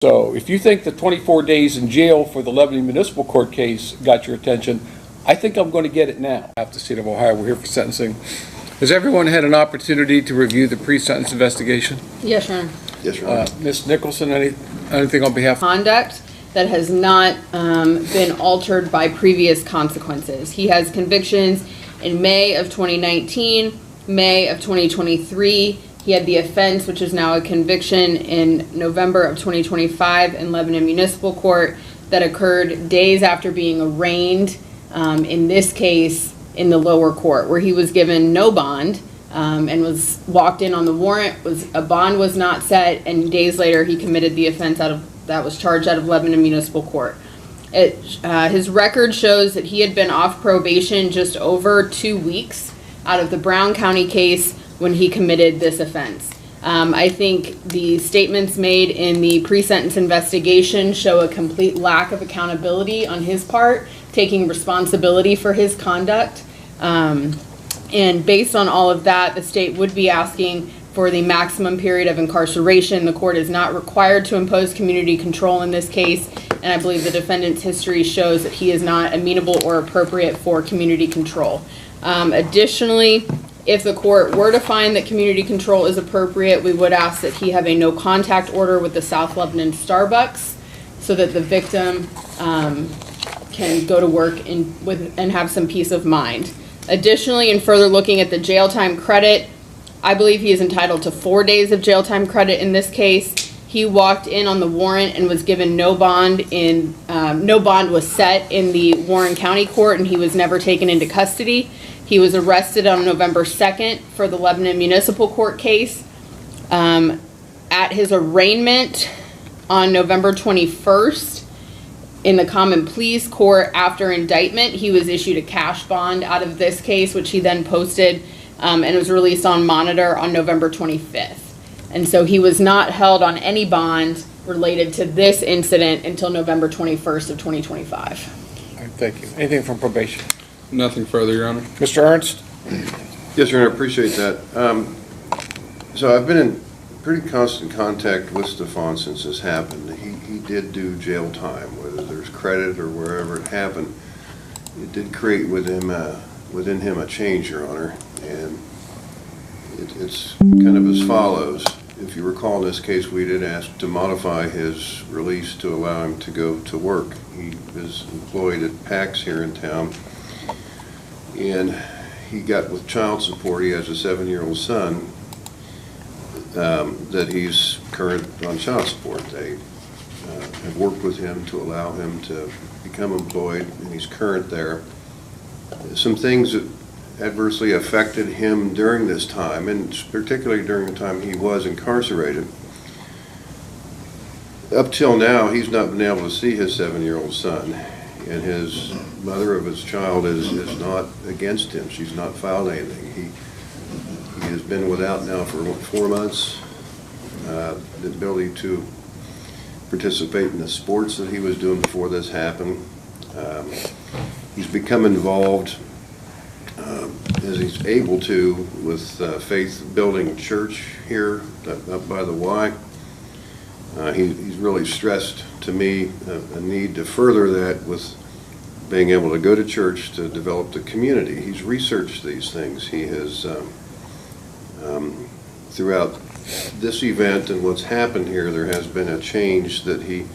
So if you think the 24 days in jail for the Lebanon Municipal Court case got your attention, I think I'm going to get it now. Out the state of Ohio, we're here for sentencing. Has everyone had an opportunity to review the pre-sentence investigation? Yes, Your Honor. Yes, Your Honor. Ms. Nicholson, anything on behalf of Conduct that has not been altered by previous consequences. He has convictions in May of 2019, May of 2023. He had the offense, which is now a conviction, in November of 2025 in Lebanon Municipal Court that occurred days after being arraigned, in this case, in the lower court, where he was given no bond and was walked in on the warrant. A bond was not set, and days later he committed the offense that was charged out of Lebanon Municipal Court. His record shows that he had been off probation just over 2 weeks out of the Brown County case when he committed this offense. I think the statements made in the pre-sentence investigation show a complete lack of accountability on his part, taking responsibility for his conduct. And based on all of that, the state would be asking for the maximum period of incarceration. The court is not required to impose community control in this case, and I believe the defendant's history shows that he is not amenable or appropriate for community control. Additionally, if the court were to find that community control is appropriate, we would ask that he have a no contact order with the South Lebanon Starbucks so that the victim can go to work and have some peace of mind. Additionally, in further looking at the jail time credit, I believe he is entitled to 4 days of jail time credit in this case. He walked in on the warrant and was given no bond. No bond was set in the Warren County Court, and he was never taken into custody. He was arrested on November 2nd for the Lebanon Municipal Court case. At his arraignment on November 21st, in the Common Pleas Court after indictment, he was issued a cash bond out of this case, which he then posted and was released on monitor on November 25th. And so he was not held on any bond related to this incident until November 21st of 2025. All right, thank you. Anything from probation? Nothing further, Your Honor. Mr. Ernst? Yes, Your Honor, I appreciate that. So I've been in pretty constant contact with Stefan since this happened. He did do jail time, whether there's credit or wherever it happened. It did create within him a change, Your Honor, and it's kind of as follows. If you recall, in this case, we did ask to modify his release to allow him to go to work. He is employed at PAX here in town, and he got with child support. He has a 7-year-old son that he's current on child support. They have worked with him to allow him to become employed, and he's current there. Some things that adversely affected him during this time, and particularly during the time he was incarcerated. Up till now, he's not been able to see his 7-year-old son, and his mother of his child is not against him. She's not filed anything. He has been without now for 4 months. The ability to participate in the sports that he was doing before this happened. He's become involved as he's able to with Faith Building Church here up by the Y. He's really stressed to me a need to further that with being able to go to church to develop the community. He's researched these things. He has, throughout this event and what's happened here, there has been a change that he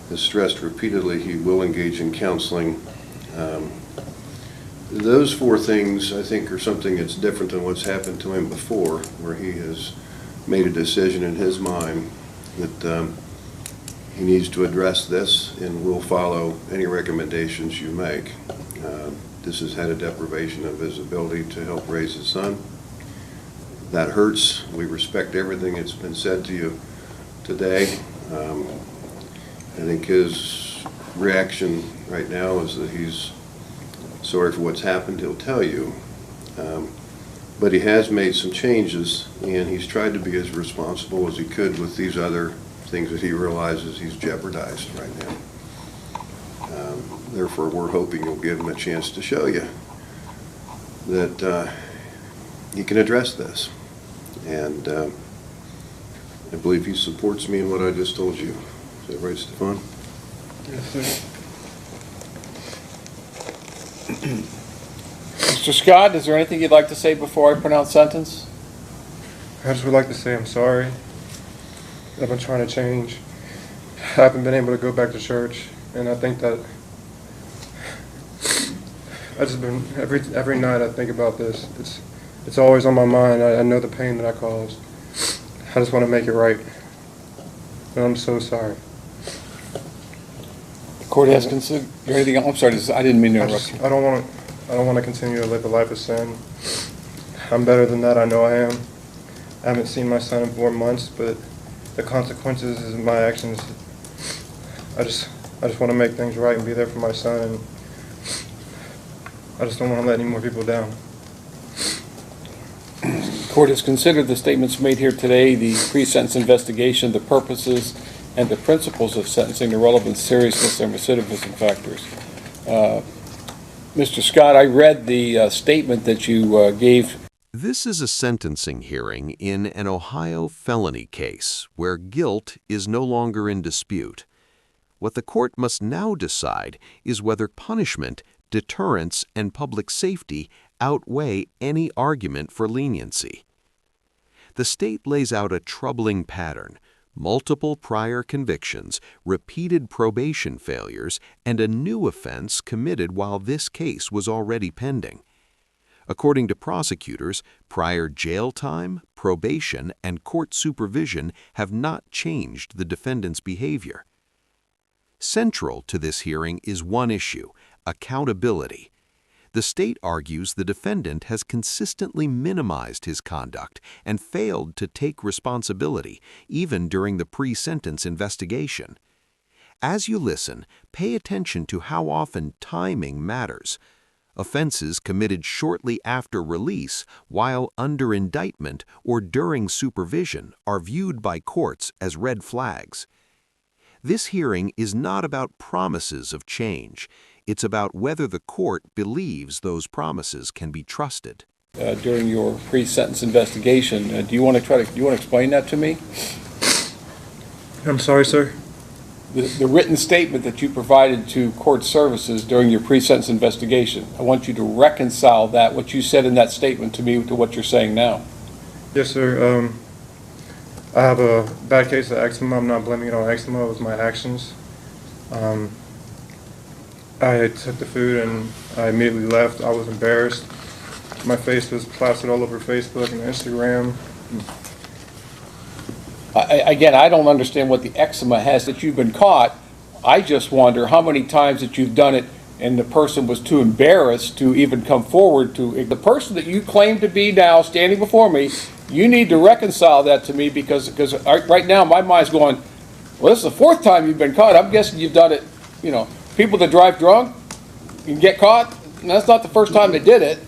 has stressed repeatedly. He will engage in counseling. Those 4 things, I think, are something that's different than what's happened to him before, where he has made a decision in his mind that he needs to address this, and will follow any recommendations you make. This has had a deprivation of his ability to help raise his son. That hurts. We respect everything that's been said to you today. I think his reaction right now is that he's sorry for what's happened. He'll tell you. But he has made some changes, and he's tried to be as responsible as he could with these other things that he realizes he's jeopardized right now. Therefore, we're hoping you'll give him a chance to show you that he can address this. And I believe he supports me in what I just told you. Is that right, Stefan? Yes, sir. Mr. Scott, is there anything you'd like to say before I pronounce sentence? I just would like to say I'm sorry. I've been trying to change. I haven't been able to go back to church, and I think that I just been every night I think about this. It's always on my mind. I know the pain that I caused. I just want to make it right, and I'm so sorry. The court has considered. Anything else? I'm sorry, I didn't mean to interrupt you. I don't want to continue to live a life of sin. I'm better than that. I know I am. I haven't seen my son in 4 months, but the consequences of my actions. I just want to make things right and be there for my son, and I just don't want to let any more people down. The court has considered the statements made here today, the pre-sentence investigation, the purposes and the principles of sentencing, the relevant seriousness and recidivism factors. Mr. Scott, I read the statement that you gave. This is a sentencing hearing in an Ohio felony case where guilt is no longer in dispute. What the court must now decide is whether punishment, deterrence, and public safety outweigh any argument for leniency. The state lays out a troubling pattern: multiple prior convictions, repeated probation failures, and a new offense committed while this case was already pending. According to prosecutors, prior jail time, probation, and court supervision have not changed the defendant's behavior. Central to this hearing is one issue: accountability. The state argues the defendant has consistently minimized his conduct and failed to take responsibility, even during the pre-sentence investigation. As you listen, pay attention to how often timing matters. Offenses committed shortly after release, while under indictment or during supervision, are viewed by courts as red flags. This hearing is not about promises of change. It's about whether the court believes those promises can be trusted. During your pre-sentence investigation, do you want to explain that to me? I'm sorry, sir. The written statement that you provided to court services during your pre-sentence investigation, I want you to reconcile that, what you said in that statement to me, to what you're saying now. Yes, sir. I have a bad case of eczema. I'm not blaming it on eczema. It was my actions. I took the food and I immediately left. I was embarrassed. My face was plastered all over Facebook and Instagram. Again, I don't understand what the eczema has that you've been caught. I just wonder how many times that you've done it and the person was too embarrassed to even come forward to. The person that you claim to be now standing before me, you need to reconcile that to me, because right now my mind's going, well, this is the 4th time you've been caught. I'm guessing you've done it, people that drive drunk and get caught, and that's not the first time they did it.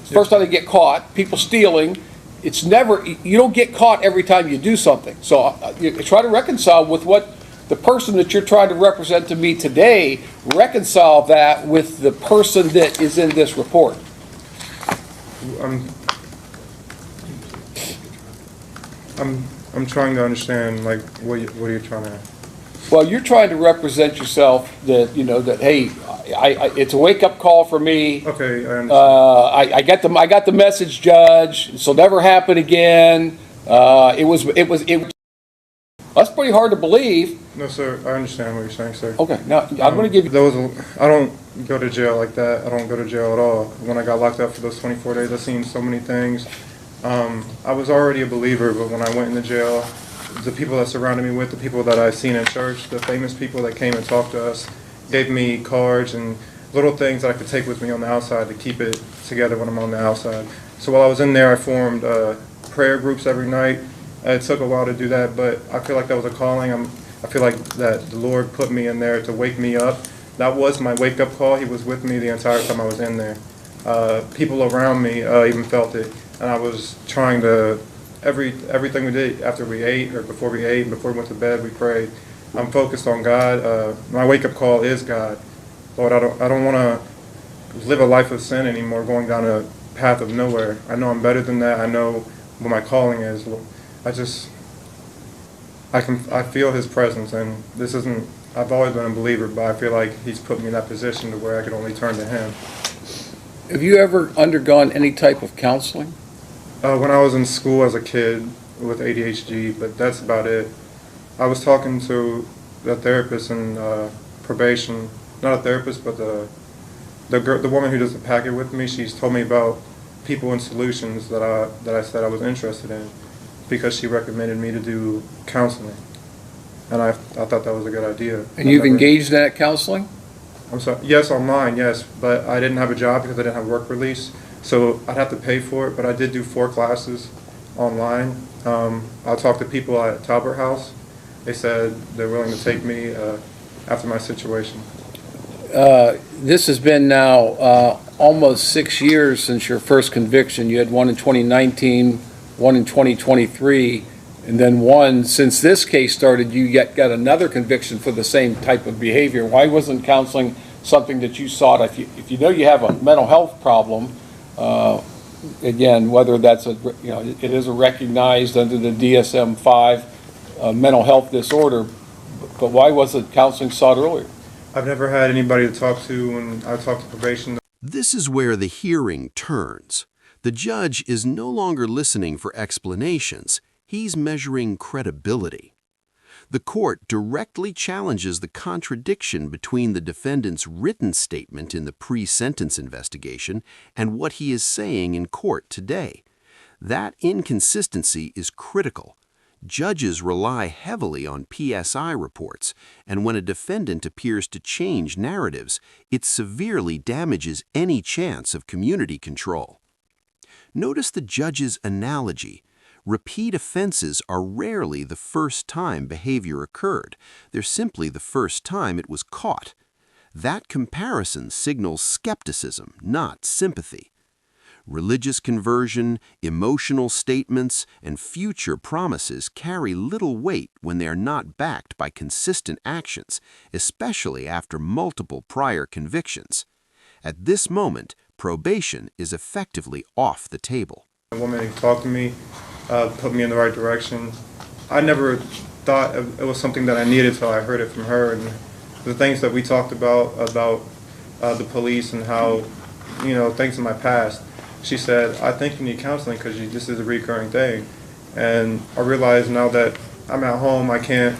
It's the first time they get caught. People stealing. It's never, you don't get caught every time you do something. So you try to reconcile with what the person that you're trying to represent to me today, reconcile that with the person that is in this report. I'm trying to understand, like, what are you trying to... Well, you're trying to represent yourself that, that, hey, it's a wake-up call for me. Okay, I understand. I got the message, Judge. This will never happen again. That's pretty hard to believe. No, sir, I understand what you're saying, sir. Okay, now, I'm going to give you... I don't go to jail like that. I don't go to jail at all. When I got locked up for those 24 days, I've seen so many things. I was already a believer, but when I went into jail, the people that surrounded me with, the people that I've seen in church, the famous people that came and talked to us, gave me cards and little things that I could take with me on the outside to keep it together when I'm on the outside. So while I was in there, I formed prayer groups every night. It took a while to do that, but I feel like that was a calling. I feel like that the Lord put me in there to wake me up. That was my wake-up call. He was with me the entire time I was in there. People around me even felt it, and I was trying to, everything we did after we ate, or before we ate, and before we went to bed, we prayed. I'm focused on God. My wake-up call is God. Lord, I don't want to live a life of sin anymore, going down a path of nowhere. I know I'm better than that. I know what my calling is. I feel his presence, and this isn't, I've always been a believer, but I feel like he's put me in that position to where I could only turn to him. Have you ever undergone any type of counseling? When I was in school as a kid with ADHD, but that's about it. I was talking to the therapist in probation, not a therapist, but the woman who does the packet with me. She's told me about people and solutions that I said I was interested in, because she recommended me to do counseling, and I thought that was a good idea. And you've engaged in that counseling? I'm sorry. Yes, online, yes, but I didn't have a job because I didn't have work release, so I'd have to pay for it. But I did do 4 classes online. I talked to people at Talbot House. They said they're willing to take me after my situation. This has been now almost 6 years since your first conviction. You had one in 2019, one in 2023, and then one, since this case started, you got another conviction for the same type of behavior. Why wasn't counseling something that you sought? If you know you have a mental health problem, again, whether that's it is a recognized under the DSM-5 mental health disorder, but why wasn't counseling sought earlier? I've never had anybody to talk to when I talked to probation. This is where the hearing turns. The judge is no longer listening for explanations. He's measuring credibility. The court directly challenges the contradiction between the defendant's written statement in the pre-sentence investigation and what he is saying in court today. That inconsistency is critical. Judges rely heavily on PSI reports, and when a defendant appears to change narratives, it severely damages any chance of community control. Notice the judge's analogy. Repeat offenses are rarely the first time behavior occurred. They're simply the first time it was caught. That comparison signals skepticism, not sympathy. Religious conversion, emotional statements, and future promises carry little weight when they are not backed by consistent actions, especially after multiple prior convictions. At this moment, probation is effectively off the table. The woman who talked to me put me in the right direction. I never thought it was something that I needed until I heard it from her, and the things that we talked about the police and how, things in my past. She said, I think you need counseling because this is a recurring thing. And I realize now that I'm at home, I can't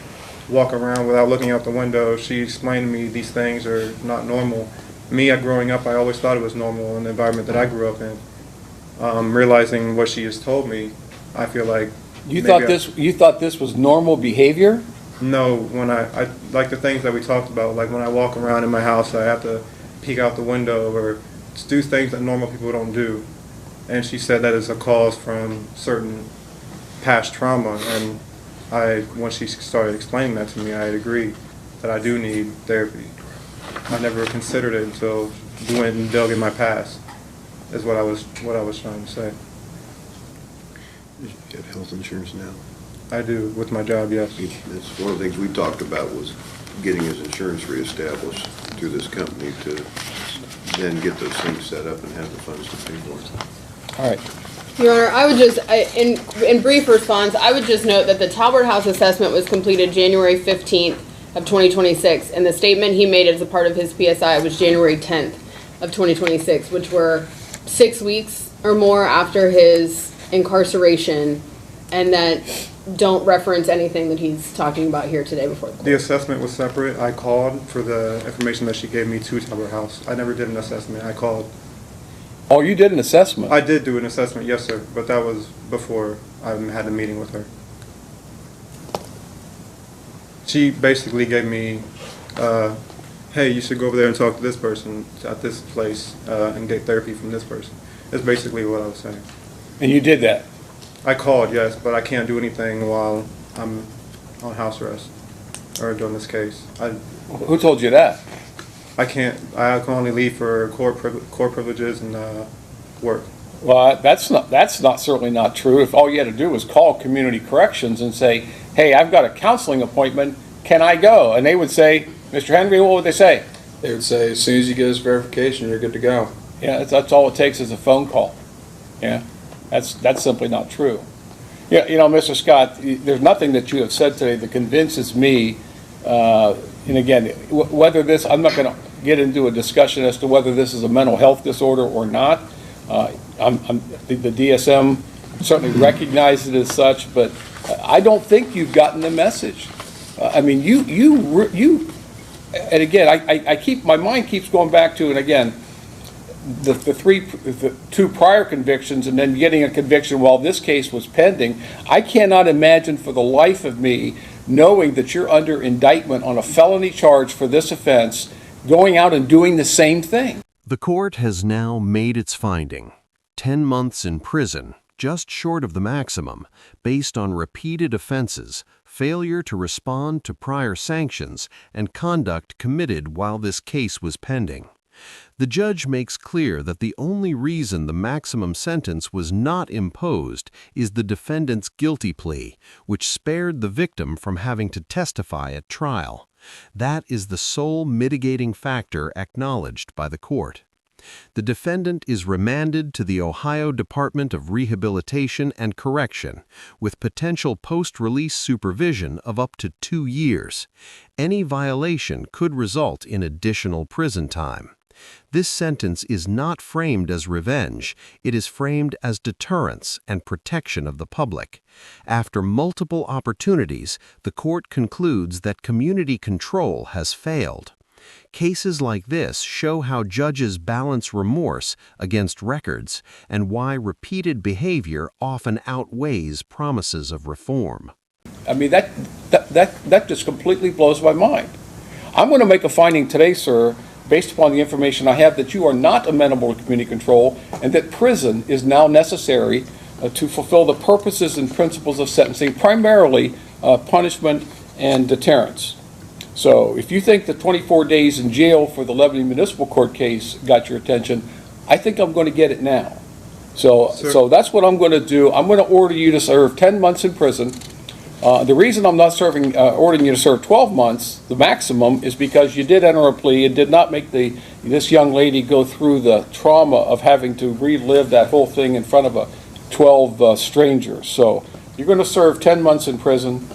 walk around without looking out the window. She explained to me these things are not normal. Me, growing up, I always thought it was normal in the environment that I grew up in. Realizing what she has told me, I feel like you thought this was normal behavior? No, when I like the things that we talked about, like when I walk around in my house, I have to peek out the window or do things that normal people don't do. And she said that is a cause from certain past trauma. And when she started explaining that to me, I agreed that I do need therapy. I never considered it until we went and dug in my past, is what I was trying to say. You get health insurance now? I do, with my job, yes. That's one of the things we talked about, was getting his insurance reestablished through this company to then get those things set up and have the funds to pay for it. All right. Your Honor, I would just, in brief response, I would just note that the Talbot House assessment was completed January 15th of 2026, and the statement he made as a part of his PSI was January 10th of 2026, which were 6 weeks or more after his incarceration, and that don't reference anything that he's talking about here today before the court. The assessment was separate. I called for the information that she gave me to Talbot House. I never did an assessment. I called. Oh, you did an assessment? I did do an assessment, yes, sir, but that was before I had the meeting with her. She basically gave me, hey, you should go over there and talk to this person at this place and get therapy from this person. That's basically what I was saying. And you did that? I called, yes, but I can't do anything while I'm on house arrest or doing this case. Who told you that? I can't. I can only leave for court privileges and work. Well, that's certainly not true. If all you had to do was call community corrections and say, hey, I've got a counseling appointment, can I go? And they would say, Mr. Henry, what would they say? They would say, as soon as you get this verification, you're good to go. Yeah, that's all it takes is a phone call. Yeah, that's simply not true. Yeah, Mr. Scott, there's nothing that you have said today that convinces me, and again, whether this, I'm not going to get into a discussion as to whether this is a mental health disorder or not. The DSM certainly recognizes it as such, but I don't think you've gotten the message. I mean, and again, my mind keeps going back to, and again, the two prior convictions and then getting a conviction while this case was pending. I cannot imagine for the life of me, knowing that you're under indictment on a felony charge for this offense, going out and doing the same thing. The court has now made its finding. 10 months in prison, just short of the maximum, based on repeated offenses, failure to respond to prior sanctions, and conduct committed while this case was pending. The judge makes clear that the only reason the maximum sentence was not imposed is the defendant's guilty plea, which spared the victim from having to testify at trial. That is the sole mitigating factor acknowledged by the court. The defendant is remanded to the Ohio Department of Rehabilitation and Correction with potential post-release supervision of up to 2 years. Any violation could result in additional prison time. This sentence is not framed as revenge, it is framed as deterrence and protection of the public. After multiple opportunities, the court concludes that community control has failed. Cases like this show how judges balance remorse against records and why repeated behavior often outweighs promises of reform. I mean, that just completely blows my mind. I'm going to make a finding today, sir, based upon the information I have, that you are not amenable to community control and that prison is now necessary to fulfill the purposes and principles of sentencing, primarily punishment and deterrence. So if you think the 24 days in jail for the Lebanon Municipal Court case got your attention, I think I'm going to get it now. So that's what I'm going to do. I'm going to order you to serve 10 months in prison. The reason I'm not ordering you to serve 12 months, the maximum, is because you did enter a plea and did not make this young lady go through the trauma of having to relive that whole thing in front of 12 strangers. So you're going to serve 10 months in prison.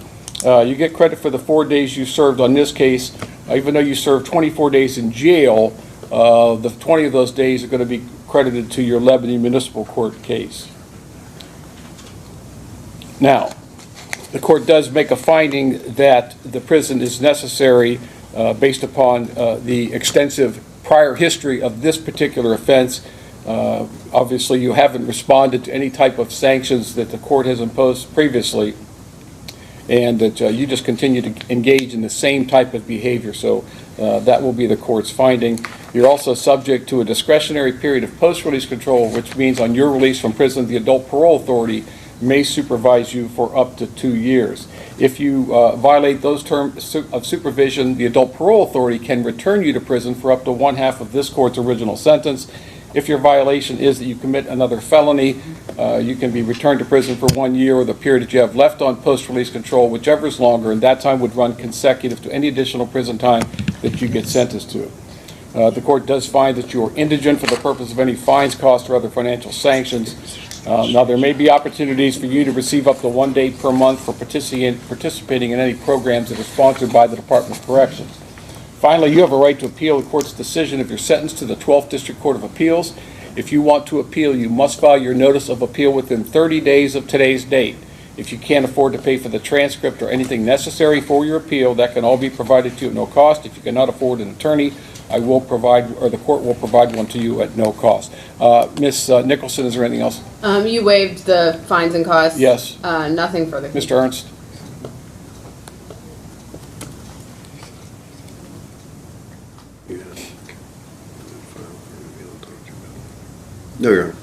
You get credit for the 4 days you served on this case. Even though you served 24 days in jail, the 20 of those days are going to be credited to your Lebanon Municipal Court case. Now, the court does make a finding that the prison is necessary based upon the extensive prior history of this particular offense. Obviously, you haven't responded to any type of sanctions that the court has imposed previously, and that you just continue to engage in the same type of behavior. So that will be the court's finding. You're also subject to a discretionary period of post-release control, which means on your release from prison, the Adult Parole Authority may supervise you for up to 2 years. If you violate those terms of supervision, the Adult Parole Authority can return you to prison for up to 1/2 of this court's original sentence. If your violation is that you commit another felony, you can be returned to prison for 1 year or the period that you have left on post-release control, whichever is longer, and that time would run consecutive to any additional prison time that you get sentenced to. The court does find that you are indigent for the purpose of any fines, costs, or other financial sanctions. Now, there may be opportunities for you to receive up to 1 day per month for participating in any programs that are sponsored by the Department of Corrections. Finally, you have a right to appeal the court's decision if you're sentenced to the 12th District Court of Appeals. If you want to appeal, you must file your notice of appeal within 30 days of today's date. If you can't afford to pay for the transcript or anything necessary for your appeal, that can all be provided to you at no cost. If you cannot afford an attorney, I will provide, or the court will provide one to you at no cost. Ms. Nicholson, is there anything else? You waived the fines and costs? Yes. Nothing further. Mr. Ernst? No, Your Honor.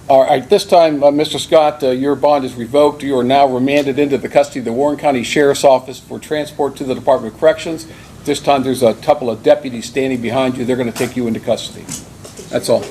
All right, this time, Mr. Scott, your bond is revoked. You are now remanded into the custody of the Warren County Sheriff's Office for transport to the Department of Corrections. This time, there's a couple of deputies standing behind you. They're going to take you into custody. That's all.